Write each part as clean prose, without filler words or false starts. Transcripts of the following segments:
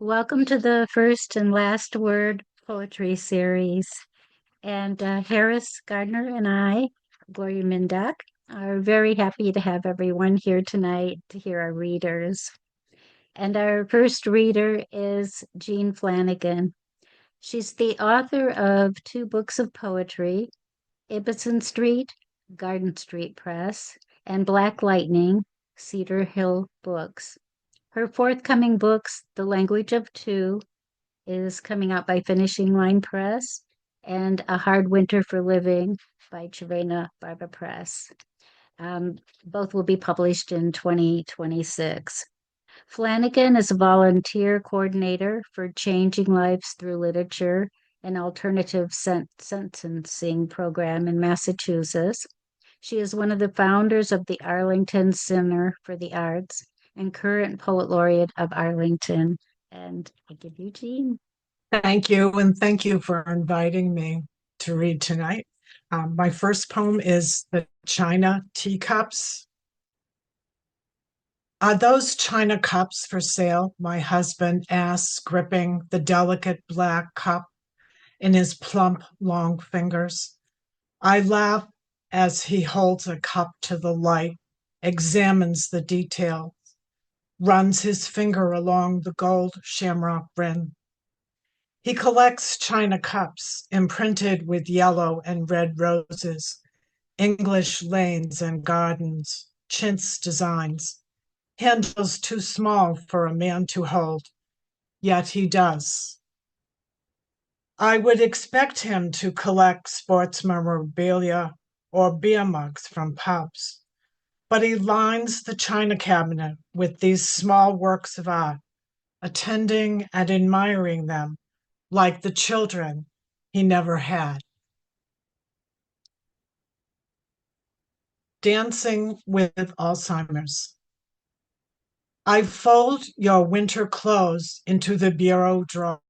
Welcome to the first and last word poetry series. And Harris Gardner and I, Gloria Mindak, are very happy to have everyone here tonight to hear our readers. And our first reader is Jean Flanagan. She's the author of two books of poetry, Ibbetson Street, Garden Street Press, and Black Lightning, Cedar Hill Books. Her forthcoming books, The Language of Two, is coming out by Finishing Line Press, and A Hard Winter for Living by Cervena Barva Press. Both will be published in 2026. Flanagan is a volunteer coordinator for Changing Lives Through Literature, an alternative sentencing program in Massachusetts. She is one of the founders of the Arlington Center for the Arts and current Poet Laureate of Arlington. And I give you Jean. Thank you, and thank you for inviting me to read tonight. My first poem is The China Teacups. Are those china cups for sale? My husband asks, gripping the delicate black cup in his plump, long fingers. I laugh as he holds a cup to the light, examines the detail, runs his finger along the gold shamrock rim. He collects china cups imprinted with yellow and red roses, English lanes and gardens, chintz designs, handles too small for a man to hold, yet he does. I would expect him to collect sports memorabilia or beer mugs from pubs, but he lines the china cabinet with these small works of art, attending and admiring them like the children he never had. Dancing with Alzheimer's. I fold your winter clothes into the bureau drawer.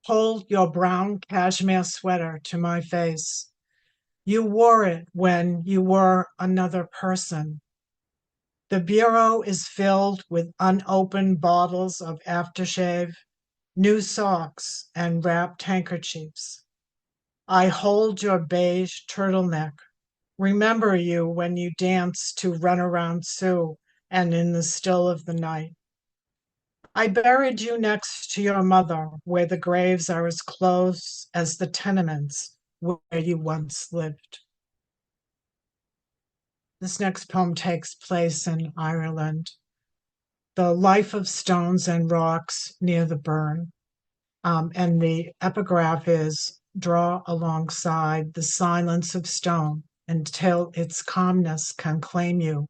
Hold your brown cashmere sweater to my face. You wore it when you were another person. The bureau is filled with unopened bottles of aftershave, new socks, and wrapped handkerchiefs. I hold your beige turtleneck. Remember you when you dance to Run Around Sue and In the Still of the Night. I buried you next to your mother, where the graves are as close as the tenements where you once lived. This next poem takes place in Ireland. The Life of Stones and Rocks Near the Burn. And the epigraph is, draw alongside the silence of stone until its calmness can claim you.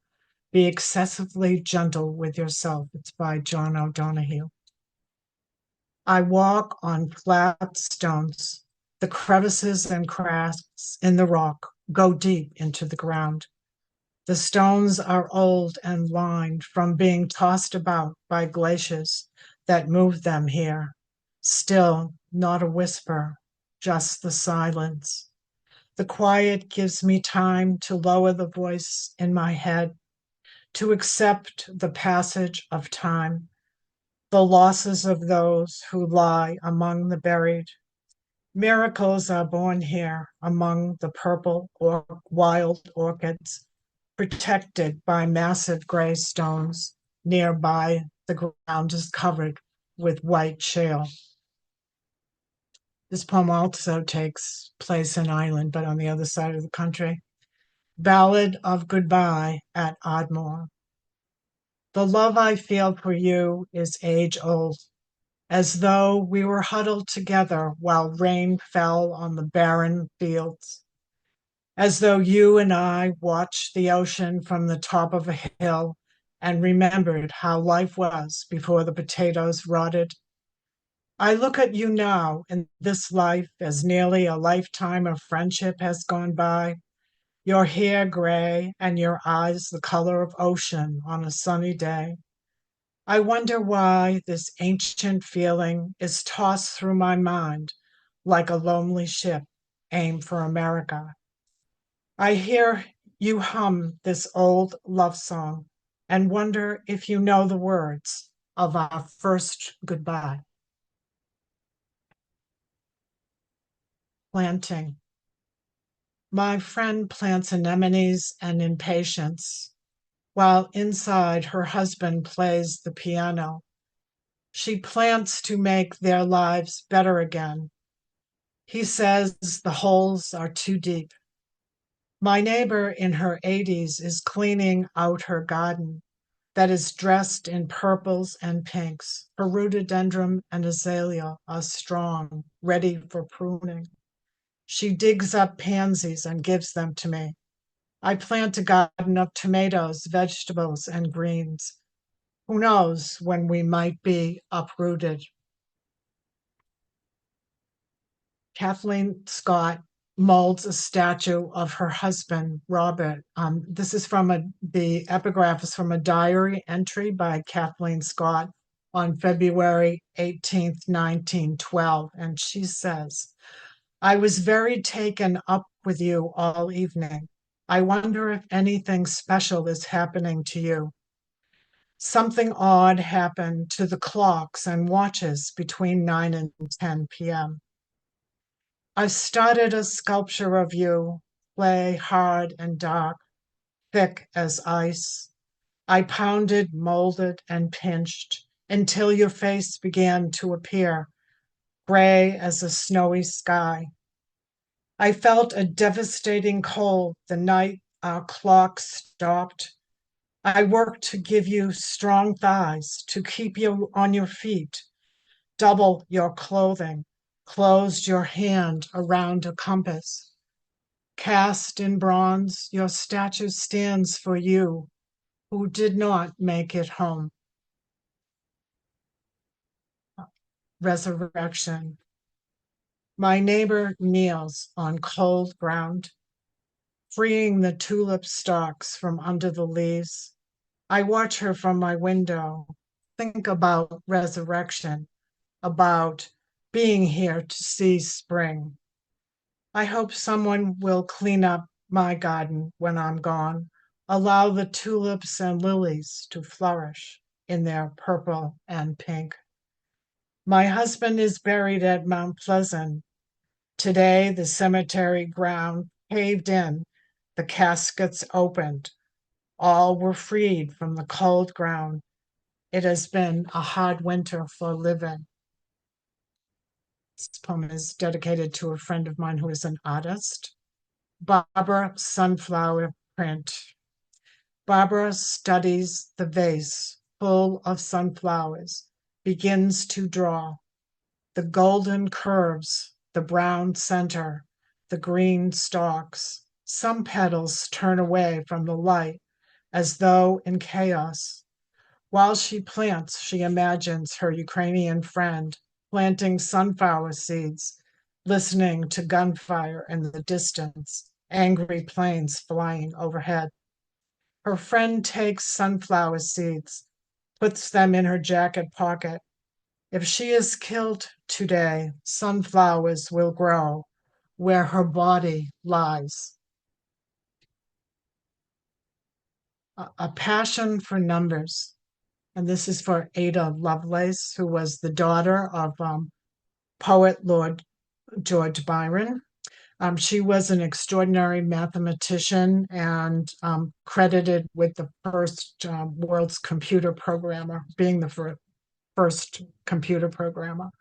Be excessively gentle with yourself. It's by John O'Donohue. I walk on flat stones. The crevices and cracks in the rock go deep into the ground. The stones are old and lined from being tossed about by glaciers that moved them here. Still, not a whisper, just the silence. The quiet gives me time to lower the voice in my head, to accept the passage of time, the losses of those who lie among the buried. Miracles are born here among the purple or wild orchids, protected by massive gray stones. Nearby, the ground is covered with white shale. This poem also takes place in Ireland, but on the other side of the country. Ballad of Goodbye at Ardmore. The love I feel for you is age old, as though we were huddled together while rain fell on the barren fields, as though you and I watched the ocean from the top of a hill and remembered how life was before the potatoes rotted. I look at you now in this life as nearly a lifetime of friendship has gone by, your hair gray and your eyes the color of ocean on a sunny day. I wonder why this ancient feeling is tossed through my mind like a lonely ship aimed for America. I hear you hum this old love song and wonder if you know the words. of our first goodbye. Planting. My friend plants anemones and impatiens, while inside her husband plays the piano. She plants to make their lives better again. He says the holes are too deep. My neighbor in her 80s is cleaning out her garden that is dressed in purples and pinks. Her rhododendron and azalea are strong, ready for pruning. She digs up pansies and gives them to me. I plant a garden of tomatoes, vegetables, and greens. Who knows when we might be uprooted? Kathleen Scott molds a statue of her husband, Robert. This is the epigraph is from a diary entry by Kathleen Scott on February 18th, 1912. And she says, I was very taken up with you all evening. I wonder if anything special is happening to you. Something odd happened to the clocks and watches between 9 and 10 p.m. I started a sculpture of you, clay hard and dark, thick as ice. I pounded, molded, and pinched until your face began to appear, gray as a snowy sky. I felt a devastating cold the night our clock stopped. I worked to give you strong thighs, to keep you on your feet, double your clothing, closed your hand around a compass. Cast in bronze, your statue stands for you who did not make it home. Resurrection. My neighbor kneels on cold ground, freeing the tulip stalks from under the leaves. I watch her from my window, think about resurrection, about being here to see spring. I hope someone will clean up my garden when I'm gone, allow the tulips and lilies to flourish in their purple and pink. My husband is buried at Mount Pleasant. Today, the cemetery ground paved in, the caskets opened. All were freed from the cold ground. It has been a hard winter for living. This poem is dedicated to a friend of mine who is an artist. Barbara Sunflower Print. Barbara studies the vase full of sunflowers, begins to draw. The golden curves, the brown center, the green stalks. Some petals turn away from the light as though in chaos. While she plants, she imagines her Ukrainian friend planting sunflower seeds, listening to gunfire in the distance, angry planes flying overhead. Her friend takes sunflower seeds, puts them in her jacket pocket. If she is killed today, sunflowers will grow where her body lies. A passion for numbers. And this is for Ada Lovelace, who was the daughter of poet Lord George Byron. She was an extraordinary mathematician and credited with the first world's computer programmer, being the first computer programmer.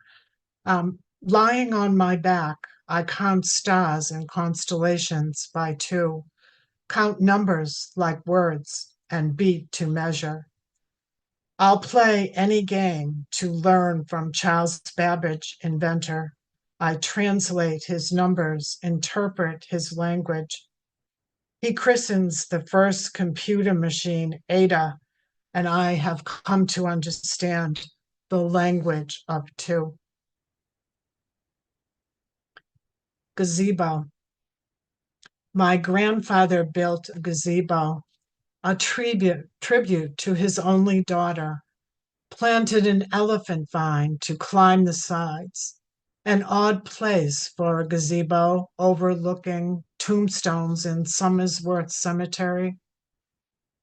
Lying on my back, I count stars and constellations by two, count numbers like words and beat to measure. I'll play any game to learn from Charles Babbage, inventor. I translate his numbers, interpret his language. He christens the first computer machine Ada, and I have come to understand the language of two. Gazebo. My grandfather built a gazebo, a tribute to his only daughter, planted an elephant vine to climb the sides, an odd place for a gazebo overlooking tombstones in Somersworth Cemetery.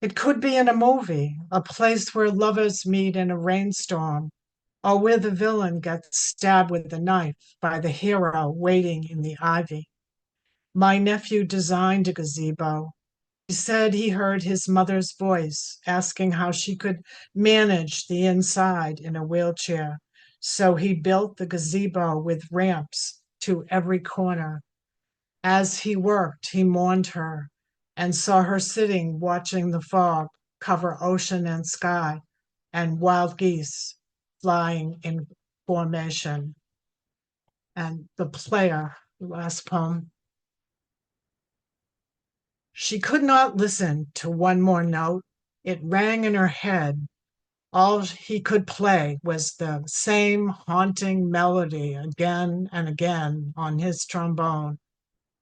It could be in a movie, a place where lovers meet in a rainstorm, or where the villain gets stabbed with a knife by the hero waiting in the ivy. My nephew designed a gazebo. He said he heard his mother's voice asking how she could manage the inside in a wheelchair. So he built the gazebo with ramps to every corner. As he worked, he mourned her and saw her sitting watching the fog cover ocean and sky and wild geese flying in formation. And the player, the last poem. She could not listen to one more note. It rang in her head. All he could play was the same haunting melody again and again on his trombone.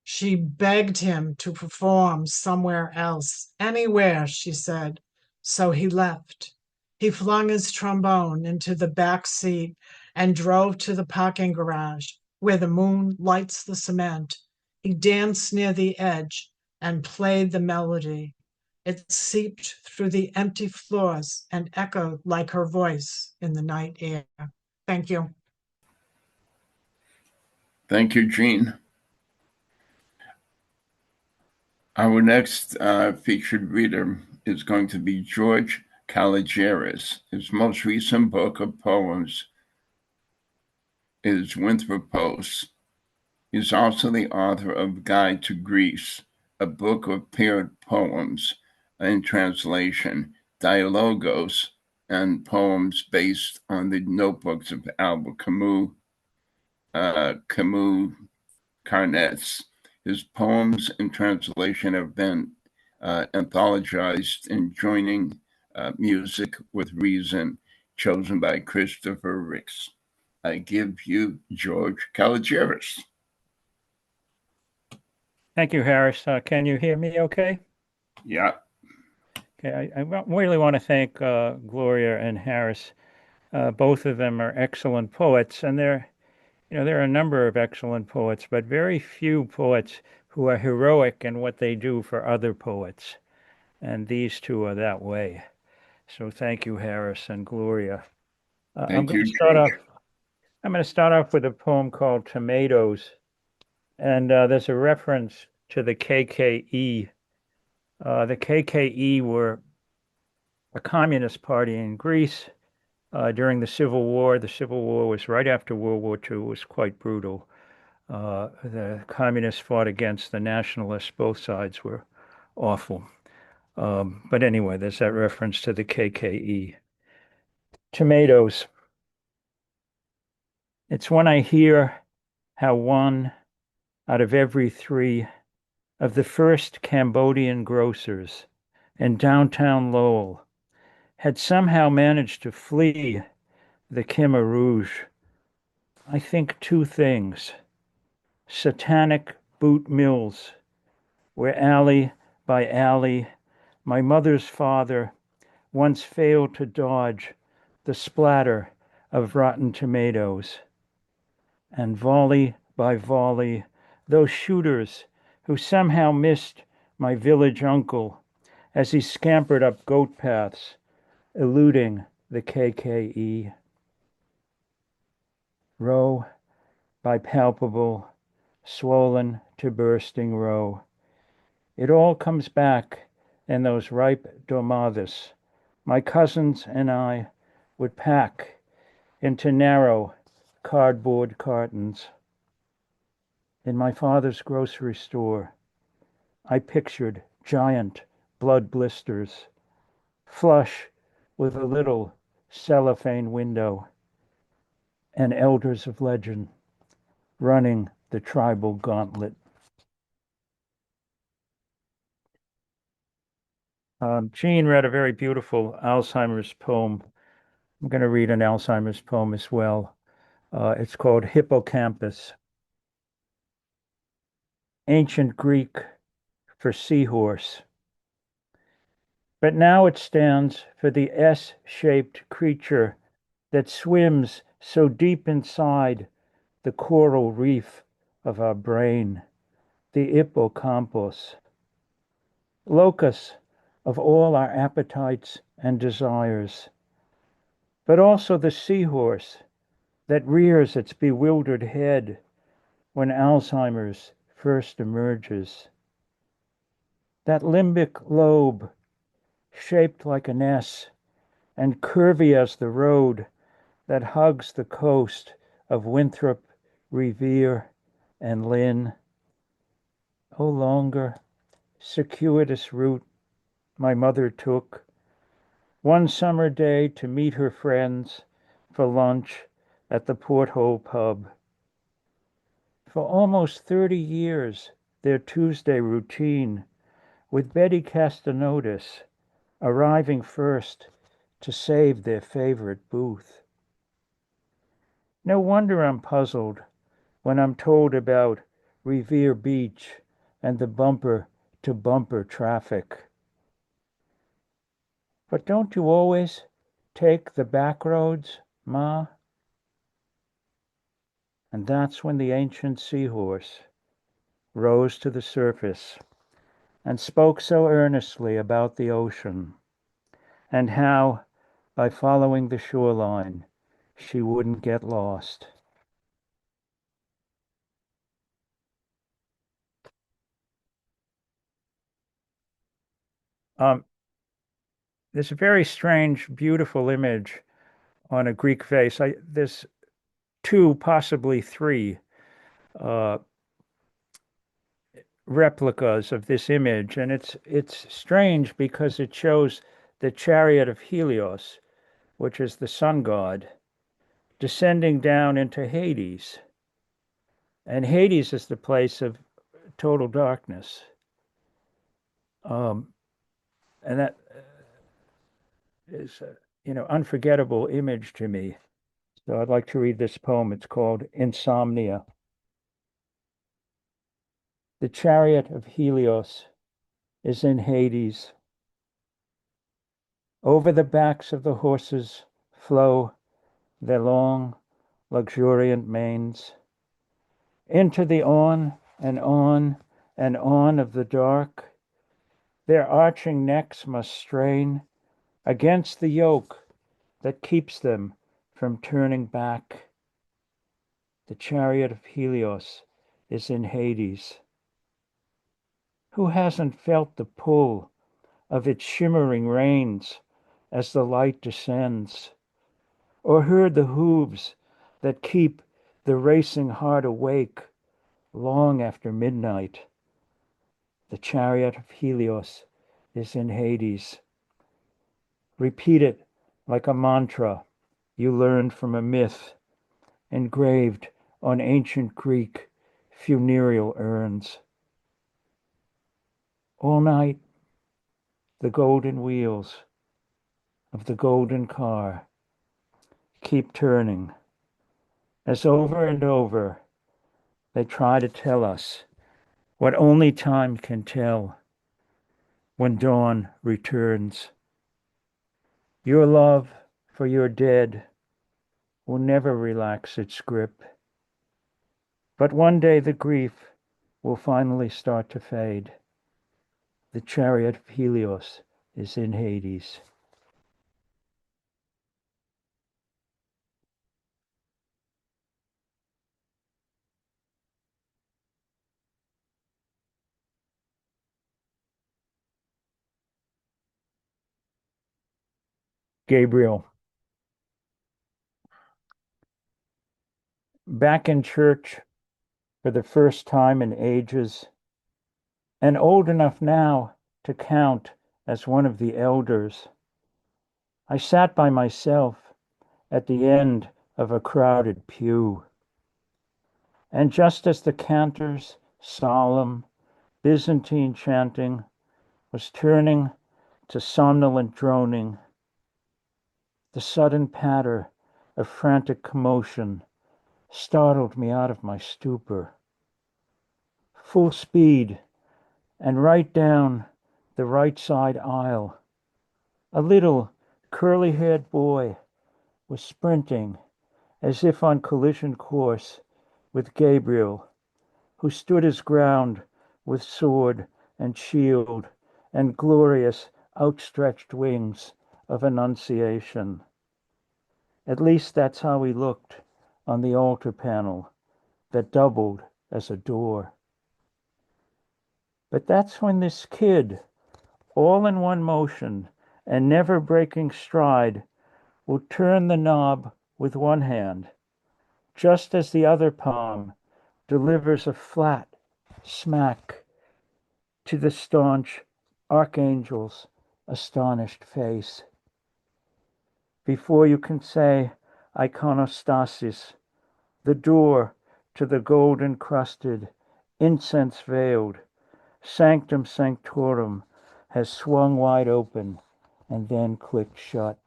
She begged him to perform somewhere else, anywhere, she said. So he left. He flung his trombone into the back seat and drove to the parking garage where the moon lights the cement. He danced near the edge and played the melody. It seeped through the empty floors and echoed like her voice in the night air. Thank you. Thank you, Jean. Our next featured reader is going to be George Kalogeris. His most recent book of poems is Winthropos. He's also the author of Guide to Greece, a book of paired poems in translation, Dialogos, and poems based on the notebooks of Albert Camus, Carnets. His poems in translation have been anthologized in Joining Music with Reason, chosen by Christopher Ricks. I give you George Kalogeris. Thank you, Harris. Can you hear me okay? Yeah. Okay, I really want to thank Gloria and Harris. Both of them are excellent poets, and there are a number of excellent poets, but very few poets who are heroic in what they do for other poets. And these two are that way. So thank you, Harris and Gloria. I'm going to start off with a poem called Tomatoes. And there's a reference to the KKE. The KKE were a communist party in Greece during the Civil War. The Civil War was right after World War II. It was quite brutal. The communists fought against the nationalists. Both sides were awful. But anyway, there's that reference to the KKE. Tomatoes. It's when I hear how one out of every three of the first Cambodian grocers in downtown Lowell had somehow managed to flee the Khmer Rouge. I think two things: satanic boot mills, where alley by alley my mother's father once failed to dodge the splatter of rotten tomatoes, and volley by volley those shooters who somehow missed my village uncle as he scampered up goat paths, eluding the KKE. Row by palpable, swollen to bursting row. It all comes back in those ripe domadas my cousins and I would pack into narrow cardboard cartons. In my father's grocery store, I pictured giant blood blisters, flush with a little cellophane window, and elders of legend running the tribal gauntlet. Jean read a very beautiful Alzheimer's poem. I'm going to read an Alzheimer's poem as well. It's called Hippocampus. Ancient Greek for seahorse. But now it stands for the S-shaped creature that swims so deep inside the coral reef of our brain, the hippocampus. Locus of all our appetites and desires, but also the seahorse that rears its bewildered head when Alzheimer's first emerges. That limbic lobe, shaped like an S and curvy as the road that hugs the coast of Winthrop, Revere, and Lynn. O longer, circuitous route my mother took one summer day to meet her friends for lunch at the Porthole pub. For almost 30 years, their Tuesday routine, with Betty Castanotis arriving first to save their favorite booth. No wonder I'm puzzled when I'm told about Revere Beach and the bumper-to-bumper traffic. But don't you always take the back roads, Ma? And that's when the ancient seahorse rose to the surface and spoke so earnestly about the ocean and how, by following the shoreline, she wouldn't get lost. There's a very strange, beautiful image on a Greek vase. There's two, possibly three, replicas of this image, and it's strange because it shows the chariot of Helios, which is the sun god, descending down into Hades. And Hades is the place of total darkness. And that is unforgettable image to me. So I'd like to read this poem. It's called Insomnia. The chariot of Helios is in Hades. Over the backs of the horses flow their long, luxuriant manes. Into the on and on and on of the dark, their arching necks must strain against the yoke that keeps them from turning back. The chariot of Helios is in Hades. Who hasn't felt the pull of its shimmering reins as the light descends, or heard the hooves that keep the racing heart awake long after midnight? The chariot of Helios is in Hades. Repeat it like a mantra you learned from a myth, engraved on ancient Greek funereal urns. All night, the golden wheels of the golden car keep turning, as over and over they try to tell us what only time can tell when dawn returns. Your love for your dead will never relax its grip, but one day the grief will finally start to fade. The chariot of Helios is in Hades. Gabriel. Back in church for the first time in ages, and old enough now to count as one of the elders, I sat by myself at the end of a crowded pew. And just as the cantor's solemn Byzantine chanting was turning to somnolent droning, the sudden patter of frantic commotion startled me out of my stupor. Full speed, and right down the right side aisle, a little curly-haired boy was sprinting as if on collision course with Gabriel, who stood his ground with sword and shield and glorious outstretched wings of Annunciation. At least that's how he looked on the altar panel that doubled as a door. But that's when this kid, all in one motion and never breaking stride, will turn the knob with one hand, just as the other palm delivers a flat smack to the staunch archangel's astonished face. Before you can say iconostasis, the door to the gold-encrusted, incense-veiled sanctum sanctorum has swung wide open and then clicked shut.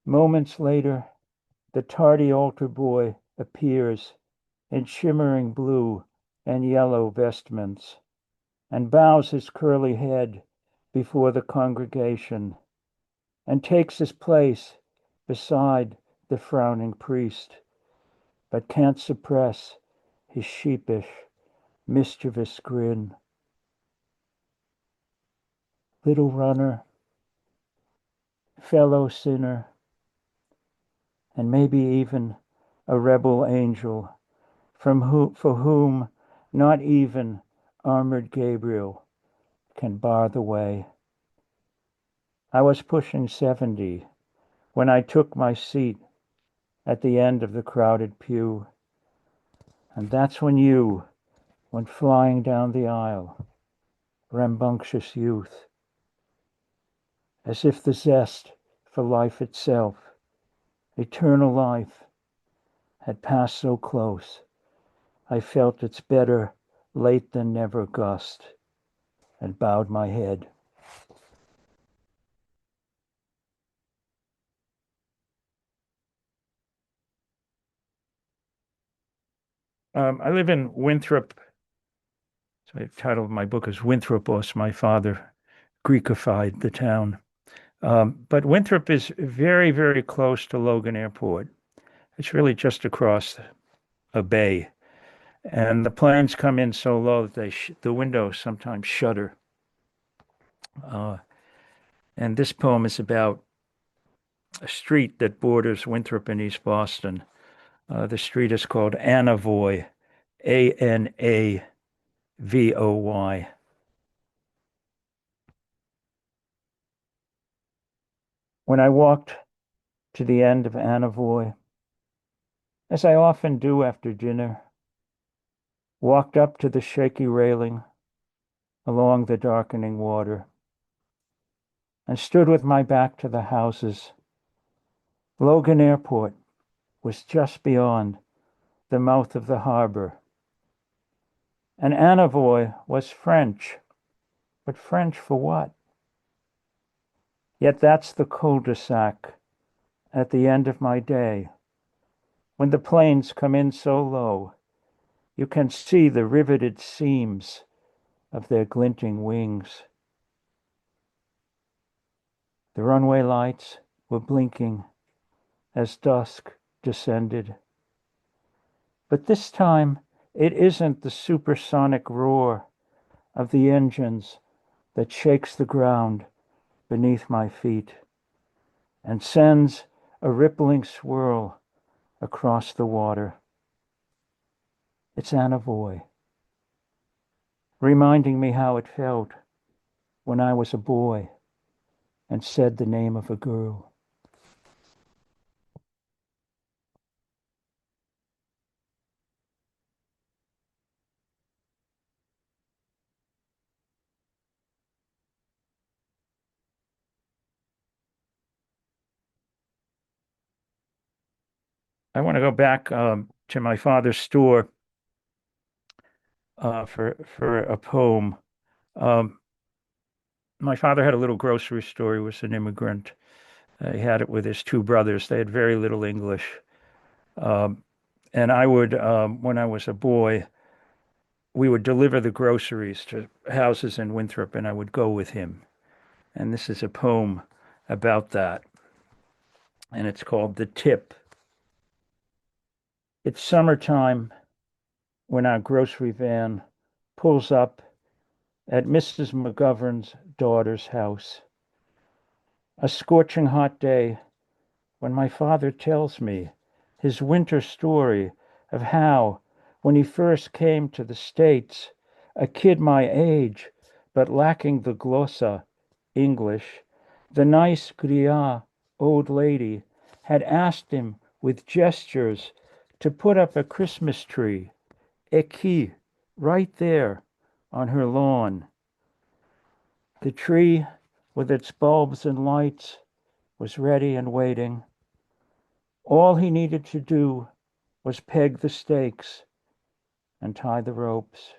Moments later, the tardy altar boy appears in shimmering blue and yellow vestments and bows his curly head before the congregation and takes his place beside the frowning priest, but can't suppress his sheepish, mischievous grin. Little runner, fellow sinner, and maybe even a rebel angel for whom not even armored Gabriel can bar the way. I was pushing 70 when I took my seat at the end of the crowded pew, and that's when you went flying down the aisle, rambunctious youth, as if the zest for life itself, eternal life, had passed so close. I felt its better late than never gust and bowed my head. I live in Winthrop. So the title of my book is Winthropos. My father Greekified the town. But Winthrop is very, very close to Logan Airport. It's really just across a bay. And the planes come in so low that the windows sometimes shudder. And this poem is about a street that borders Winthrop and East Boston. The street is called Anavoy, Anavoy. When I walked to the end of Anavoy, as I often do after dinner, walked up to the shaky railing along the darkening water, and stood with my back to the houses. Logan Airport was just beyond the mouth of the harbor, and Anavoy was French, but French for what? Yet that's the cul-de-sac at the end of my day. When the planes come in so low, you can see the riveted seams of their glinting wings. The runway lights were blinking as dusk descended. But this time, it isn't the supersonic roar of the engines that shakes the ground beneath my feet and sends a rippling swirl across the water. It's Anavoy, reminding me how it felt when I was a boy and said the name of a girl. I want to go back to my father's store for a poem. My father had a little grocery store. He was an immigrant. He had it with his two brothers. They had very little English. And I would, when I was a boy, we would deliver the groceries to houses in Winthrop, and I would go with him. And this is a poem about that. And it's called The Tip. It's summertime when our grocery van pulls up at Mrs. McGovern's daughter's house. A scorching hot day when my father tells me his winter story of how, when he first came to the States, a kid my age, but lacking the glossa, English, the nice griot old lady had asked him with gestures to put up a Christmas tree, équi, right there on her lawn. The tree, with its bulbs and lights, was ready and waiting. All he needed to do was peg the stakes and tie the ropes.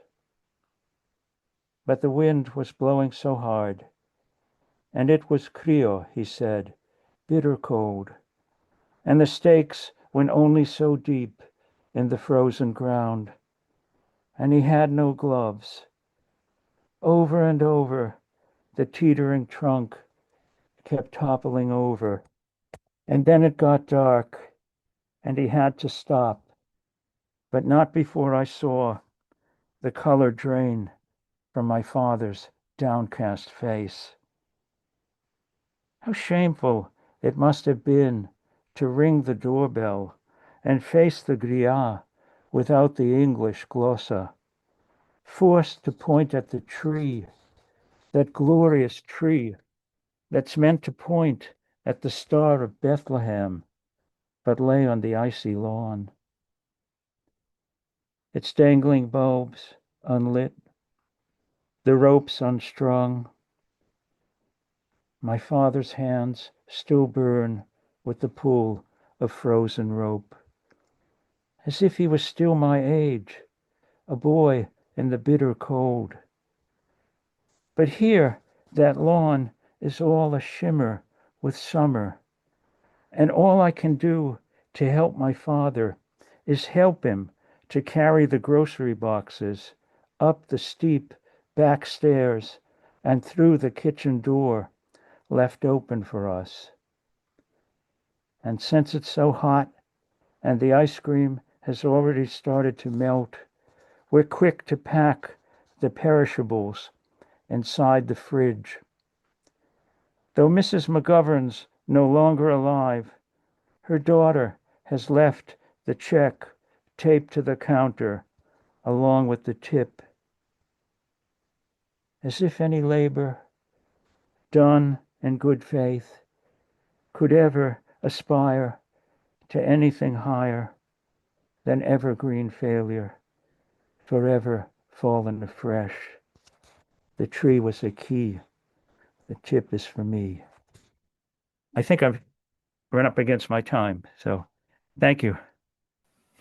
But the wind was blowing so hard, and it was creo, he said, bitter cold, and the stakes went only so deep in the frozen ground, and he had no gloves. Over and over, the teetering trunk kept toppling over, and then it got dark, and he had to stop, but not before I saw the color drain from my father's downcast face. How shameful it must have been to ring the doorbell and face the griot without the English glossa, forced to point at the tree, that glorious tree that's meant to point at the Star of Bethlehem, but lay on the icy lawn. Its dangling bulbs unlit, the ropes unstrung. My father's hands still burn with the pull of frozen rope, as if he was still my age, a boy in the bitter cold. But here, that lawn is all a shimmer with summer, and all I can do to help my father is help him to carry the grocery boxes up the steep back stairs and through the kitchen door left open for us. And since it's so hot and the ice cream has already started to melt, we're quick to pack the perishables inside the fridge. Though Mrs. McGovern's no longer alive, her daughter has left the check taped to the counter along with the tip. As if any labor done in good faith could ever aspire to anything higher than evergreen failure, forever fallen afresh. The tree was a key, the tip is for me. I think I've run up against my time, so thank you.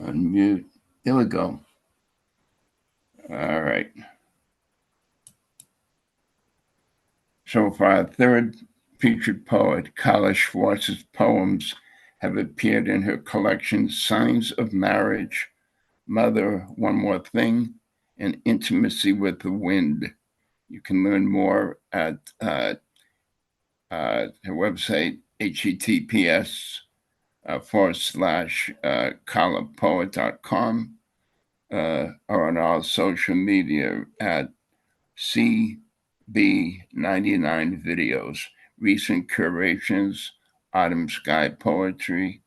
Unmute. There we go. All right. So for our third featured poet, Carla Schwartz's poems have appeared in her collection Signs of Marriage, Mother, One More Thing, and Intimacy with the Wind. You can learn more at her website, https://carlapoet.com or on all social media at CB99 Videos, recent curations, autumn sky poetry,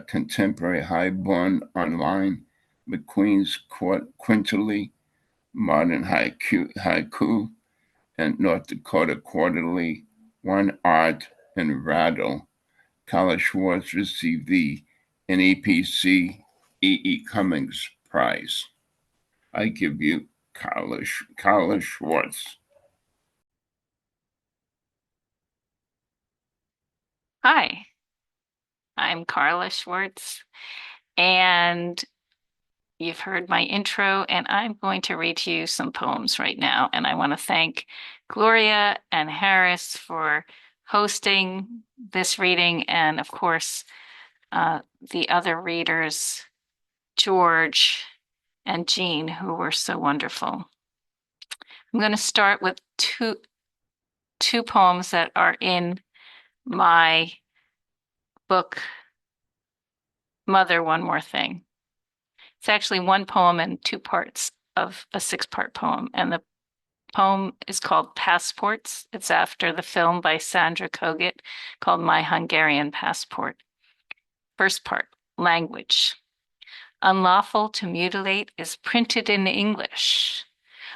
contemporary highborn online, McQueen's Quintily, modern haiku, and North Dakota Quarterly, One Art, and Rattle. Carla Schwartz received the NEPC E.E. Cummings Prize. I give you Carla Schwartz. Hi, I'm Carla Schwartz, and you've heard my intro, and I'm going to read to you some poems right now. And I want to thank Gloria and Harris for hosting this reading, and of course, the other readers, George and Jean, who were so wonderful. I'm going to start with two poems that are in my book, Mother, One More Thing. It's actually one poem and two parts of a 6-part poem. And poem is called Passports. It's after the film by Sandra Kogut called My Hungarian Passport. First part, language. Unlawful to mutilate is printed in English.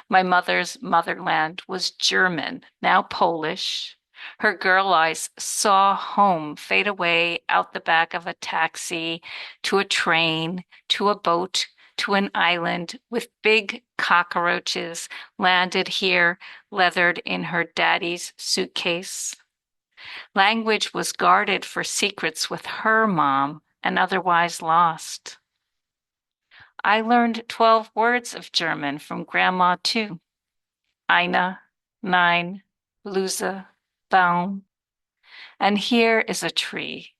My mother's motherland was German, now Polish. Her girl eyes saw home fade away out the back of a taxi, to a train, to a boat, to an island with big cockroaches landed here, leathered in her daddy's suitcase. Language was guarded for secrets with her mom and otherwise lost. I learned 12 words of German from Grandma, too. Eine, nein, Bluse, Baum. And here is a tree,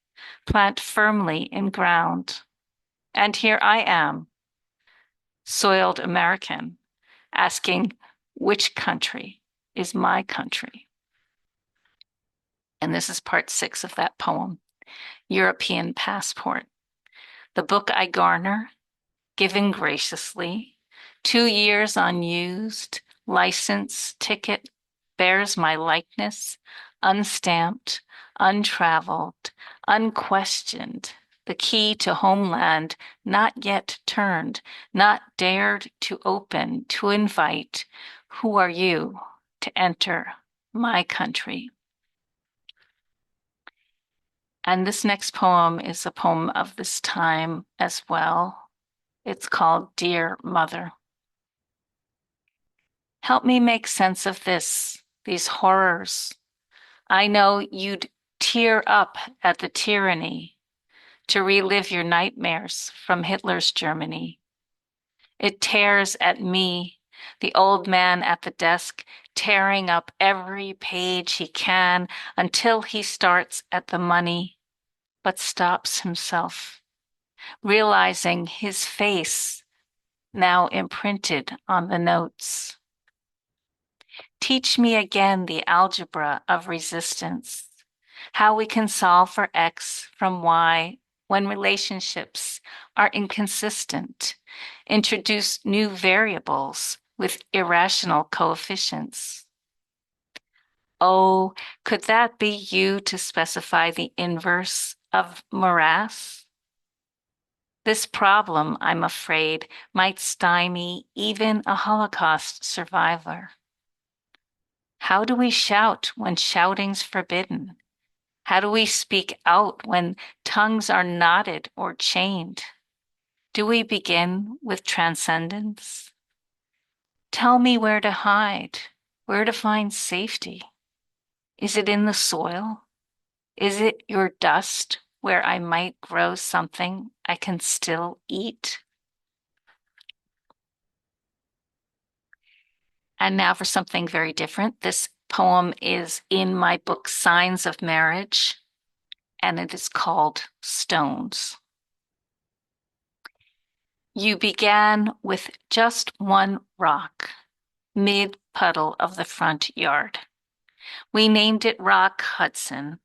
plant firmly in ground. And here I am, soiled American, asking which country is my country. And this is part 6 of that poem, European Passport. The book I garner, given graciously, 2 years unused, license, ticket, bears my likeness, unstamped, untraveled, unquestioned, the key to homeland not yet turned, not dared to open, to invite. Who are you to enter my country? And this next poem is a poem of this time as well. It's called Dear Mother. Help me make sense of these horrors. I know you'd tear up at the tyranny to relive your nightmares from Hitler's Germany. It tears at me, the old man at the desk, tearing up every page he can until he starts at the money, but stops himself, realizing his face now imprinted on the notes. Teach me again the algebra of resistance, how we can solve for X from Y when relationships are inconsistent, introduce new variables with irrational coefficients. Oh, could that be you to specify the inverse of morass? This problem, I'm afraid, might stymie even a Holocaust survivor. How do we shout when shouting's forbidden? How do we speak out when tongues are knotted or chained? Do we begin with transcendence? Tell me where to hide, where to find safety. Is it in the soil? Is it your dust where I might grow something I can still eat? And now for something very different. This poem is in my book, Signs of Marriage, and it is called Stones. You began with just one rock, mid-puddle of the front yard. We named it Rock Hudson,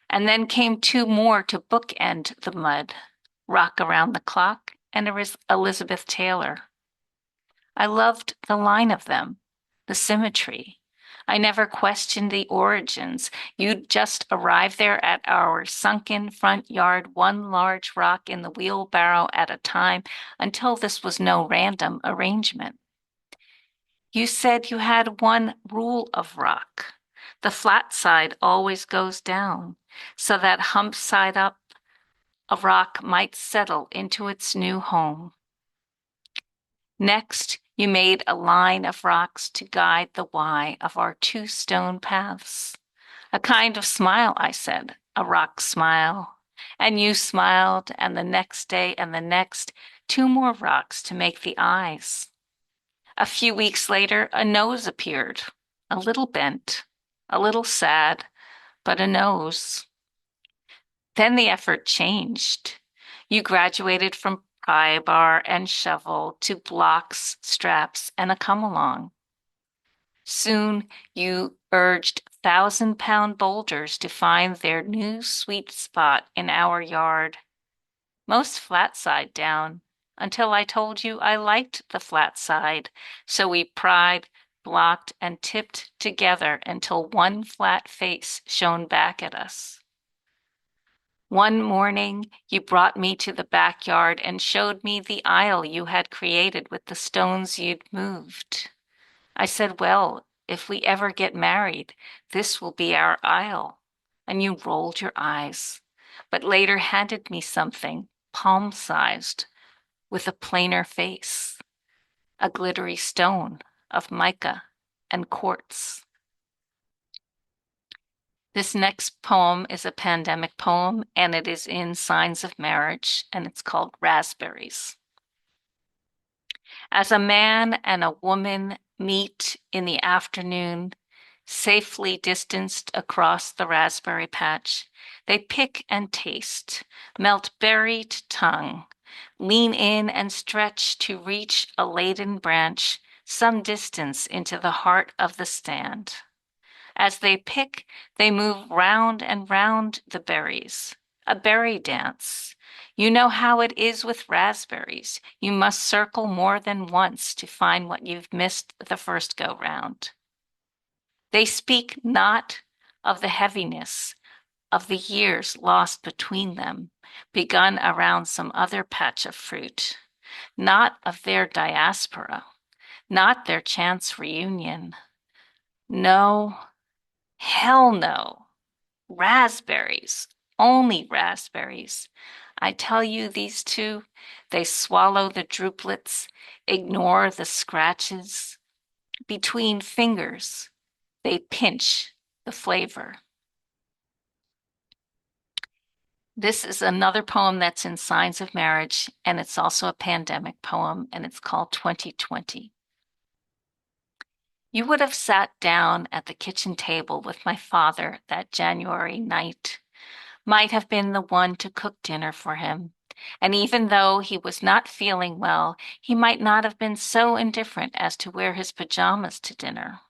and then came 2 more to bookend the mud, Rock Around the Clock and Elizabeth Taylor. I loved the line of them, the symmetry. I never questioned the origins. You'd just arrive there at our sunken front yard, one large rock in the wheelbarrow at a time, until this was no random arrangement. You said you had one rule of rock. The flat side always goes down, so that hump side up, a rock might settle into its new home. Next, you made a line of rocks to guide the why of our 2 stone paths. A kind of smile, I said, a rock smile. And you smiled, and the next day and the next, 2 more rocks to make the eyes. A few weeks later, a nose appeared, a little bent, a little sad, but a nose. Then the effort changed. You graduated from pry bar and shovel to blocks, straps, and a come-along. Soon you urged 1,000-pound boulders to find their new sweet spot in our yard. Most flat side down, until I told you I liked the flat side, so we pried blocked and tipped together until one flat face shone back at us. One morning, you brought me to the backyard and showed me the aisle you had created with the stones you'd moved. I said, well, if we ever get married, this will be our aisle. And you rolled your eyes, but later handed me something palm-sized with a plainer face, a glittery stone of mica and quartz. This next poem is a pandemic poem, and it is in Signs of Marriage, and it's called Raspberries. As a man and a woman meet in the afternoon, safely distanced across the raspberry patch, they pick and taste, melt berry to tongue, lean in and stretch to reach a laden branch some distance into the heart of the stand. As they pick, they move round and round the berries, a berry dance. You know how it is with raspberries. You must circle more than once to find what you've missed the first go round. They speak not of the heaviness of the years lost between them, begun around some other patch of fruit, not of their diaspora, not their chance reunion. No, hell no. Raspberries, only raspberries. I tell you, these two, they swallow the drupelets, ignore the scratches. Between fingers, they pinch the flavor. This is another poem that's in Signs of Marriage, and it's also a pandemic poem, and it's called 2020. You would have sat down at the kitchen table with my father that January night, might have been the one to cook dinner for him. And even though he was not feeling well, he might not have been so indifferent as to wear his pajamas to dinner.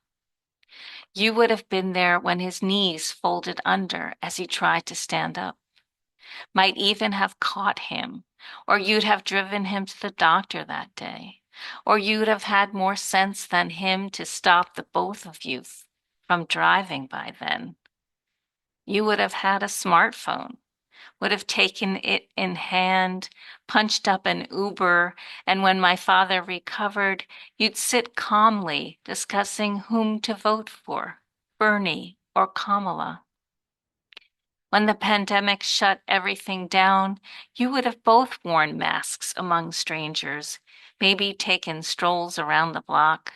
You would have been there when his knees folded under as he tried to stand up, might even have caught him, or you'd have driven him to the doctor that day. Or you'd have had more sense than him to stop the both of you from driving by then. You would have had a smartphone, would have taken it in hand, punched up an Uber, and when my father recovered, you'd sit calmly discussing whom to vote for, Bernie or Kamala. When the pandemic shut everything down, you would have both worn masks among strangers, maybe taken strolls around the block.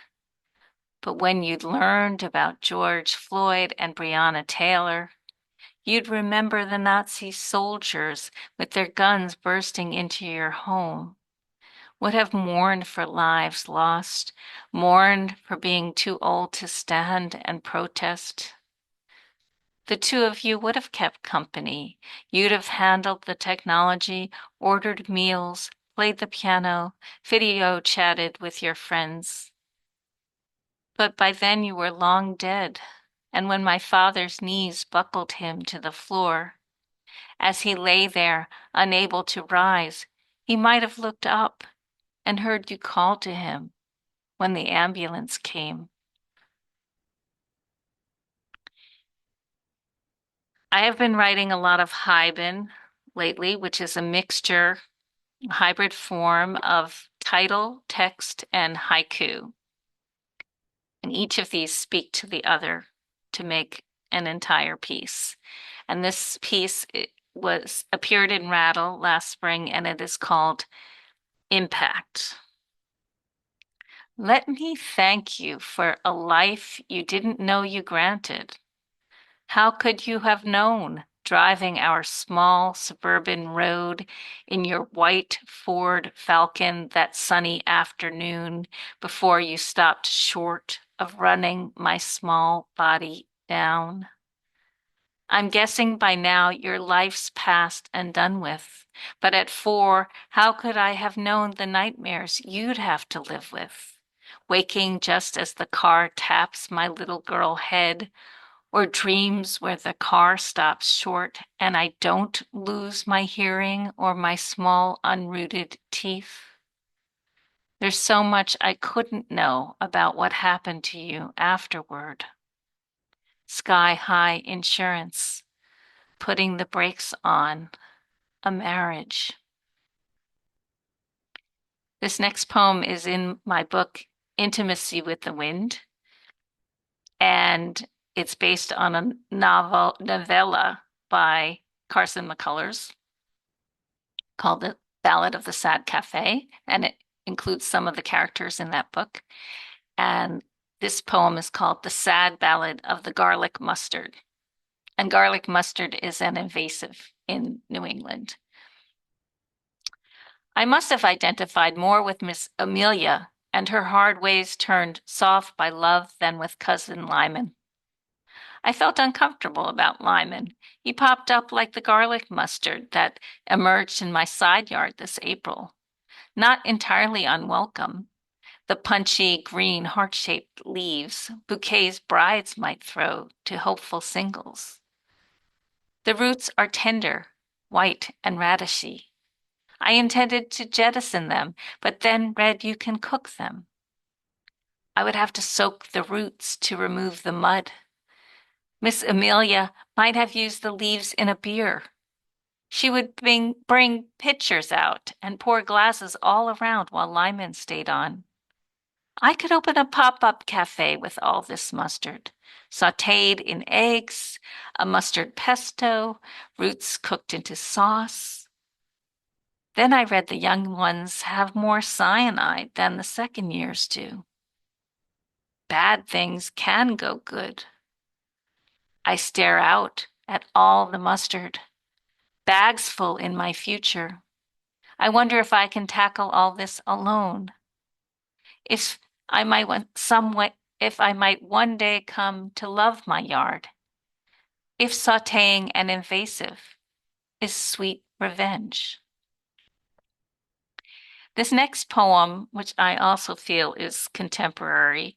But when you'd learned about George Floyd and Breonna Taylor, you'd remember the Nazi soldiers with their guns bursting into your home, would have mourned for lives lost, mourned for being too old to stand and protest. The two of you would have kept company. You'd have handled the technology, ordered meals, played the piano, video chatted with your friends. But by then you were long dead, and when my father's knees buckled him to the floor, as he lay there, unable to rise, he might have looked up and heard you call to him when the ambulance came. I have been writing a lot of Haibin lately, which is a mixture, hybrid form of title, text, and haiku. And each of these speak to the other to make an entire piece. And this piece appeared in Rattle last spring, and it is called Impact. Let me thank you for a life you didn't know you granted. How could you have known, driving our small suburban road in your white Ford Falcon that sunny afternoon before you stopped short of running my small body down? I'm guessing by now your life's past and done with, but at 4, how could I have known the nightmares you'd have to live with? Waking just as the car taps my little girl head, or dreams where the car stops short and I don't lose my hearing or my small unrooted teeth. There's so much I couldn't know about what happened to you afterward. Sky-high insurance, putting the brakes on, a marriage. This next poem is in my book, Intimacy with the Wind, and it's based on a novella by Carson McCullers called The Ballad of the Sad Cafe, and it includes some of the characters in that book. And this poem is called The Sad Ballad of the Garlic Mustard. And garlic mustard is an invasive in New England. I must have identified more with Miss Amelia and her hard ways turned soft by love than with cousin Lyman. I felt uncomfortable about Lyman. He popped up like the garlic mustard that emerged in my side yard this April. Not entirely unwelcome. The punchy green heart-shaped leaves, bouquets brides might throw to hopeful singles. The roots are tender, white, and radishy. I intended to jettison them, but then read you can cook them. I would have to soak the roots to remove the mud. Miss Amelia might have used the leaves in a beer. She would bring pitchers out and pour glasses all around while Lyman stayed on. I could open a pop-up cafe with all this mustard, sautéed in eggs, a mustard pesto, roots cooked into sauce. Then I read the young ones have more cyanide than the second years do. Bad things can go good. I stare out at all the mustard, bags full in my future. I wonder if I can tackle all this alone. If I might one day come to love my yard. If sautéing and invasive is sweet revenge. This next poem, which I also feel is contemporary,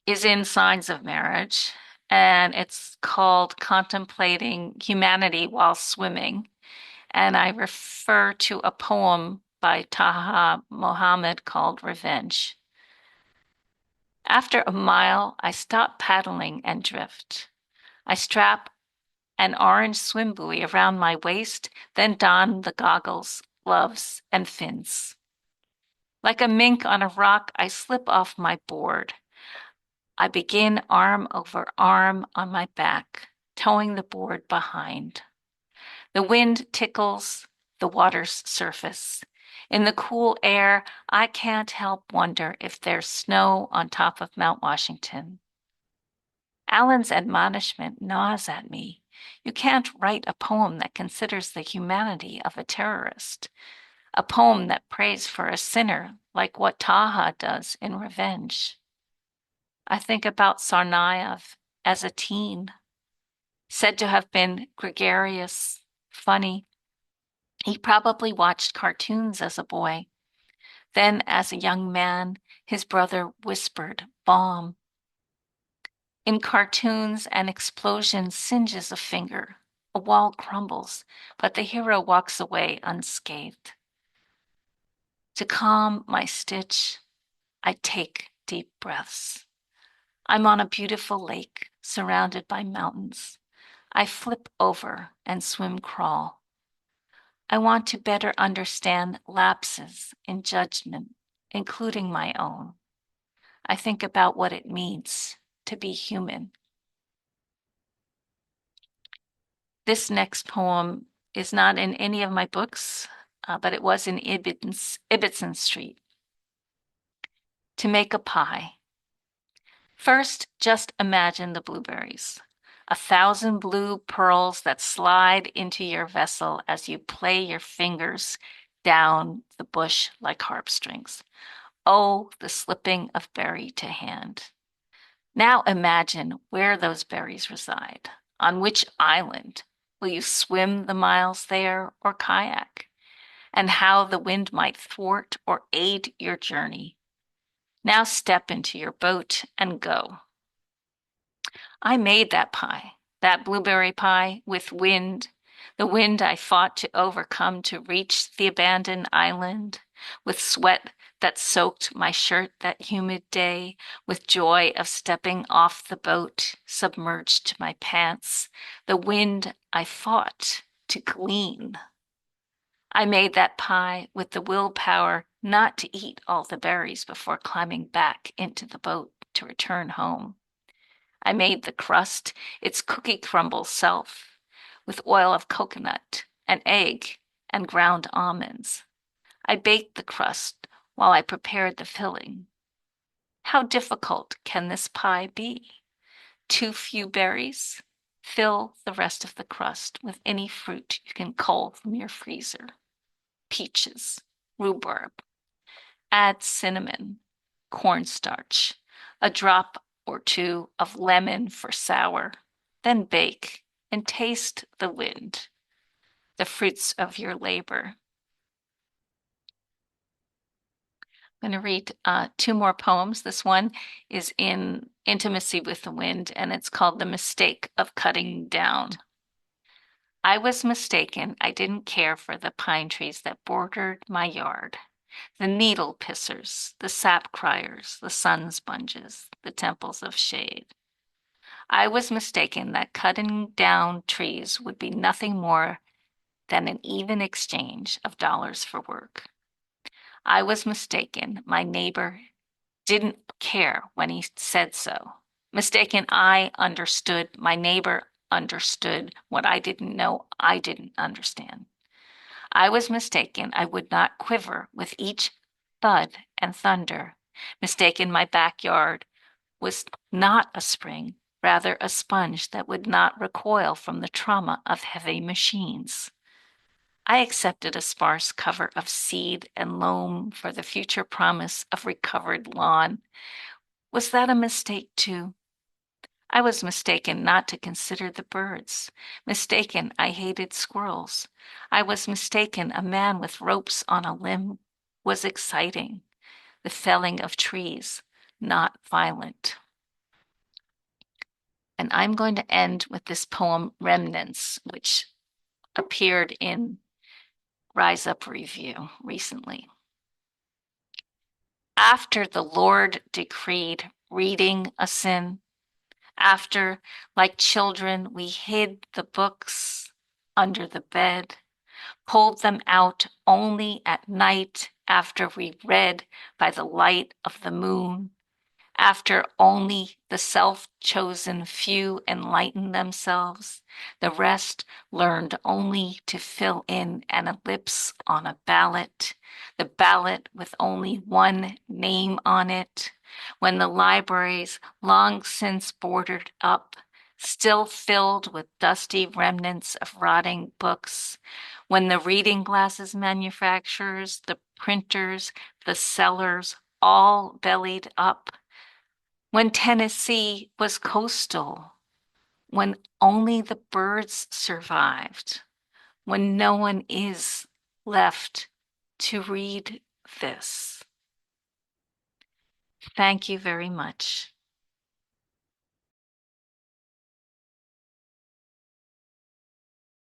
is in Signs of Marriage, and it's called Contemplating Humanity While Swimming. And I refer to a poem by Taha Mohammed called Revenge. After a mile, I stop paddling and drift. I strap an orange swim buoy around my waist, then don the goggles, gloves, and fins. Like a mink on a rock, I slip off my board. I begin arm over arm on my back, towing the board behind. The wind tickles the water's surface. In the cool air, I can't help wonder if there's snow on top of Mount Washington. Allen's admonishment gnaws at me. You can't write a poem that considers the humanity of a terrorist, a poem that prays for a sinner like what Taha does in Revenge. I think about Tsarnaev as a teen, said to have been gregarious, funny. He probably watched cartoons as a boy. Then, as a young man, his brother whispered, "Bomb." In cartoons, an explosion singes a finger, a wall crumbles, but the hero walks away unscathed. To calm my stitch, I take deep breaths. I'm on a beautiful lake surrounded by mountains. I flip over and swim crawl. I want to better understand lapses in judgment, including my own. I think about what it means to be human. This next poem is not in any of my books, but it was in Ibbetson Street. To make a pie. First, just imagine the blueberries. 1,000 blue pearls that slide into your vessel as you play your fingers down the bush like harp strings. Oh, the slipping of berry to hand. Now imagine where those berries reside. On which island? Will you swim the miles there or kayak? And how the wind might thwart or aid your journey. Now step into your boat and go. I made that pie, that blueberry pie, with wind, the wind I fought to overcome to reach the abandoned island, with sweat that soaked my shirt that humid day with joy of stepping off the boat, submerged to my pants, the wind I fought to glean. I made that pie with the willpower not to eat all the berries before climbing back into the boat to return home. I made the crust its cookie crumble self, with oil of coconut, an egg, and ground almonds. I baked the crust while I prepared the filling. How difficult can this pie be? Too few berries? Fill the rest of the crust with any fruit you can cull from your freezer. Peaches, rhubarb. Add cinnamon, cornstarch, a drop or two of lemon for sour, then bake and taste the wind, the fruits of your labor. I'm going to read 2 more poems. This one is in intimacy with the wind, and it's called The Mistake of Cutting Down. I was mistaken. I didn't care for the pine trees that bordered my yard. The needle pissers, the sap criers, the sun sponges, the temples of shade. I was mistaken that cutting down trees would be nothing more than an even exchange of dollars for work. I was mistaken. My neighbor didn't care when he said so. Mistaken, I understood. My neighbor understood what I didn't know I didn't understand. I was mistaken. I would not quiver with each thud and thunder. Mistaken, my backyard was not a spring, rather a sponge that would not recoil from the trauma of heavy machines. I accepted a sparse cover of seed and loam for the future promise of recovered lawn. Was that a mistake too? I was mistaken not to consider the birds. Mistaken, I hated squirrels. I was mistaken, a man with ropes on a limb was exciting. The felling of trees, not violent. And I'm going to end with this poem, Remnants, which appeared in Rise Up Review recently. After the Lord decreed reading a sin, after, like children, we hid the books under the bed, pulled them out only at night after we read by the light of the moon, after only the self-chosen few enlightened themselves, the rest learned only to fill in an ellipse on a ballot, the ballot with only one name on it, when the libraries long since boarded up, still filled with dusty remnants of rotting books, when the reading glasses manufacturers, the printers, the sellers, all bellied up, when Tennessee was coastal, when only the birds survived, when no one is left to read this. Thank you very much.